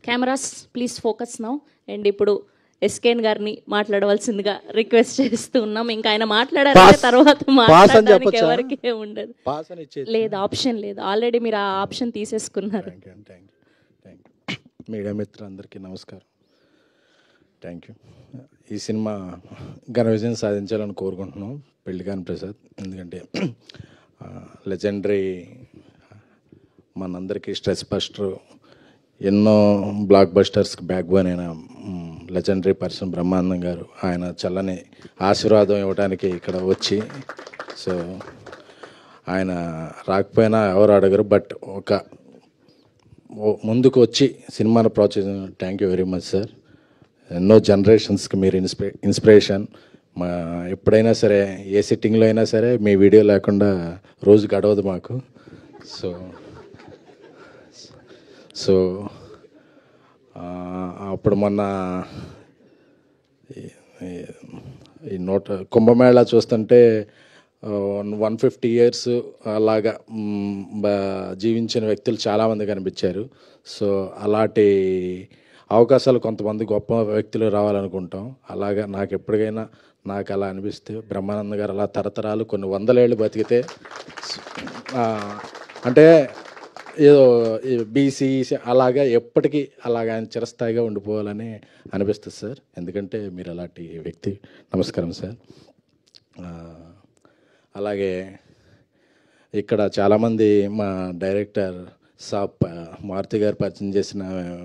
Cameras please focus now. And ఇప్పుడు ఎస్కేన్ గారిని మాట్లాడవలసిందిగా రిక్వెస్ట్ చేస్తూ ఉన్నాం. ఇంకా ఆయన మాట్లాడారంటే తర్వాత మాట్లాడడానికి ఎవరికి ఉండదు. లేదు, ఆప్షన్ లేదు. ఆల్రెడీ మీరు ఆ ఆప్షన్ తీసేసుకున్నారు. మీడియా మిత్రులందరికీ నమస్కారం. Thank you. ఈ సినిమా ఘన విజయం సాధించాలని కోరుకుంటున్నాం. పెళ్లికాని ప్రసాద్, ఎందుకంటే లెజెండరీ, మనందరికీ స్ట్రెస్ బస్టర్, ఎన్నో బ్లాక్ బస్టర్స్కి బ్యాక్ బోన్ అయిన లెజెండరీ పర్సన్ బ్రహ్మానందం గారు, ఆయన చల్లని ఆశీర్వాదం ఇవ్వడానికి ఇక్కడ వచ్చి, సో ఆయన రాకపోయినా ఎవరు అడగరు, బట్ ఒక ముందుకు వచ్చి సినిమాను ప్రోత్సహించిన thank you very much sir. ఎన్నో జనరేషన్స్కి మీరు ఇన్స్పిరేషన్. మా ఎప్పుడైనా సరే, ఏ సిట్టింగ్లో అయినా సరే మీ వీడియో లేకుండా రోజు గడవదు మాకు. సో అప్పుడు మొన్న ఈ కుంభమేళా చూస్తుంటే 150 years అలాగా జీవించిన వ్యక్తులు చాలామంది కనిపించారు. సో అలాంటి అవకాశాలు కొంతమంది గొప్ప వ్యక్తులు రావాలనుకుంటాం. అలాగా నాకు ఎప్పటికైనా నాకు అలా అనిపిస్తే, బ్రహ్మానంద గారు అలా తరతరాలు కొన్ని 100 ఏళ్ళు బతికితే, అంటే ఏదో బీసీ అలాగా ఎప్పటికీ అలాగా ఆయన చిరస్థాయిగా ఉండిపోవాలని అనిపిస్తుంది సార్. ఎందుకంటే మీరు అలాంటి వ్యక్తి. నమస్కారం సార్. అలాగే ఇక్కడ చాలామంది మా డైరెక్టర్ సాబ్ మారుతి గారు పరిచయం చేసిన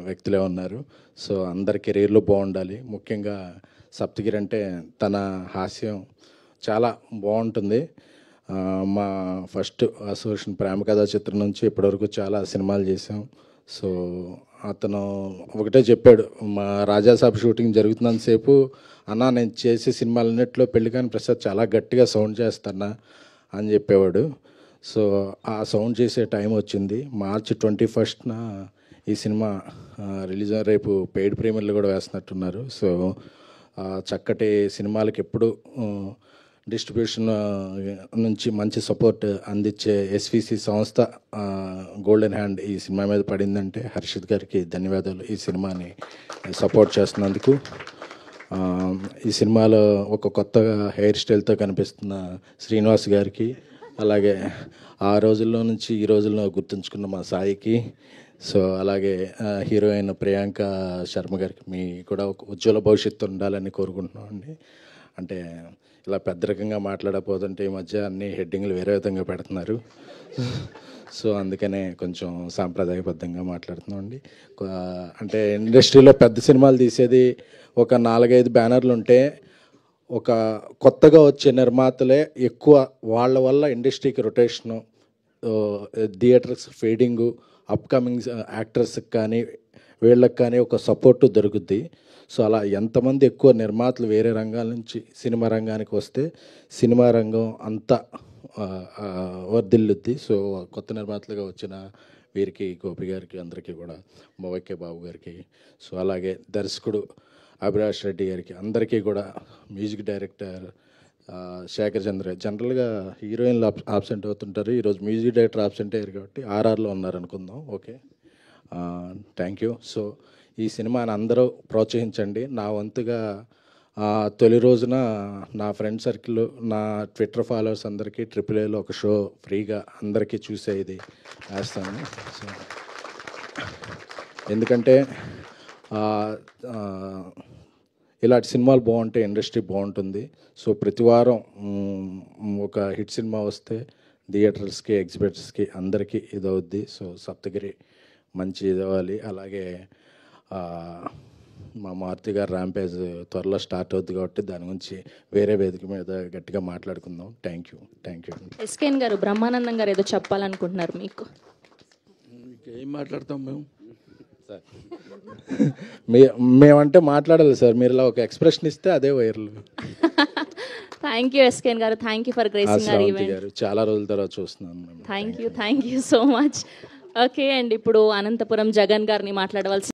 వ్యక్తులే ఉన్నారు. సో అందరి కెరీర్లు బాగుండాలి. ముఖ్యంగా సప్తగిరి అంటే తన హాస్యం చాలా బాగుంటుంది. మా ఫస్ట్ అసోసియేషన్ ప్రేమ కథా చిత్రం నుంచి ఇప్పటివరకు చాలా సినిమాలు చేసాం. సో అతను ఒకటే చెప్పాడు, మా రాజాసాబ్ షూటింగ్ జరుగుతున్నంతసేపు, అన్న నేను చేసే సినిమాలన్నింటిలో పెళ్లికాని ప్రసాద్ చాలా గట్టిగా సౌండ్ చేస్తానా అని చెప్పేవాడు. సో ఆ సౌండ్ చేసే టైం వచ్చింది. March 21st ఈ సినిమా రిలీజ్. రేపు పెయిడ్ ప్రీమియర్లు కూడా వేస్తున్నట్టున్నారు. సో చక్కటి సినిమాలకి ఎప్పుడు డిస్ట్రిబ్యూషన్ నుంచి మంచి సపోర్ట్ అందించే ఎస్విసి సంస్థ గోల్డెన్ హ్యాండ్ ఈ సినిమా మీద పడిందంటే హర్షిత్ గారికి ధన్యవాదాలు. ఈ సినిమాని సపోర్ట్ చేస్తున్నందుకు. ఈ సినిమాలో ఒక కొత్తగా హెయిర్ స్టైల్తో కనిపిస్తున్న శ్రీనివాస్ గారికి, అలాగే ఆ రోజుల్లో నుంచి ఈ రోజుల్లో గుర్తుంచుకున్న మా సాయికి, సో అలాగే హీరోయిన్ ప్రియాంక శర్మ గారికి, మీ కూడా ఒక ఉజ్వల భవిష్యత్తు ఉండాలని కోరుకుంటున్నాం అండి. అంటే ఇలా పెద్ద రకంగా మాట్లాడకపోతుంటే ఈ మధ్య అన్ని హెడ్డింగ్లు వేరే విధంగా పెడుతున్నారు. సో అందుకనే కొంచెం సాంప్రదాయబద్ధంగా మాట్లాడుతున్నాం అండి. అంటే ఇండస్ట్రీలో పెద్ద సినిమాలు తీసేది ఒక 4-5 బ్యానర్లు ఉంటే, ఒక కొత్తగా వచ్చే నిర్మాతలే ఎక్కువ. వాళ్ళ వల్ల ఇండస్ట్రీకి రొటేషను, థియేటర్స్ ఫీడింగు, అప్కమింగ్ యాక్టర్స్కి కానీ వీళ్ళకి కానీ ఒక సపోర్టు దొరుకుద్ది. సో అలా ఎంతమంది ఎక్కువ నిర్మాతలు వేరే రంగాల నుంచి సినిమా రంగానికి వస్తే సినిమా రంగం అంతా వర్ధిల్లుద్ది. సో కొత్త నిర్మాతలుగా వచ్చిన వీరికి, గోపి గారికి, అందరికీ కూడా, మోవైకే బాబు గారికి, సో అలాగే దర్శకుడు అభిలాష్ రెడ్డి గారికి, అందరికీ కూడా, మ్యూజిక్ డైరెక్టర్ శేఖర్ చంద్ర, జనరల్గా హీరోయిన్లు ఆబ్సెంట్ అవుతుంటారు, ఈరోజు మ్యూజిక్ డైరెక్టర్ ఆబ్సెంట్ అయ్యారు కాబట్టి RRలో ఉన్నారనుకుందాం. Okay, thank you. సో ఈ సినిమాని అందరూ ప్రోత్సహించండి. నా వంతుగా తొలి రోజున నా ఫ్రెండ్ సర్కిల్, నా ట్విట్టర్ ఫాలోవర్స్ అందరికీ AAAలో ఒక షో ఫ్రీగా అందరికీ చూసే ఇది వేస్తాను. సో ఎందుకంటే ఇలాంటి సినిమాలు బాగుంటే ఇండస్ట్రీ బాగుంటుంది. సో ప్రతి వారం ఒక హిట్ సినిమా వస్తే థియేటర్స్కి, ఎగ్జిబిటర్స్కి అందరికీ ఇదవుద్ది. సో సప్తగిరి మంచి ఇదవ్వాలి. అలాగే మా మారుతి గారు ర్యాంపేజ్ త్వరలో స్టార్ట్ అవుద్ది కాబట్టి దాని గురించి వేరే వేదిక మీద గట్టిగా మాట్లాడుకుందాం. Thank you. ఎస్కేన్ గారు, బ్రహ్మానందం గారు ఏదో చెప్పాలనుకుంటున్నారు మీకు. ఏం మాట్లాడతాం మేము సార్? మేమంటే మాట్లాడాలి సార్, మీరు ఇలా ఒక ఎక్స్ప్రెషన్ ఇస్తే అదే వైరల్. థ్యాంక్ యూ ఎస్కేన్ గారు, thank you for gracing our event. చాలా రోజుల తర్వాత చూస్తున్నాను. Thank you so much. Okay, and ఇప్పుడు అనంతపురం జగన్ గారిని మాట్లాడవలసి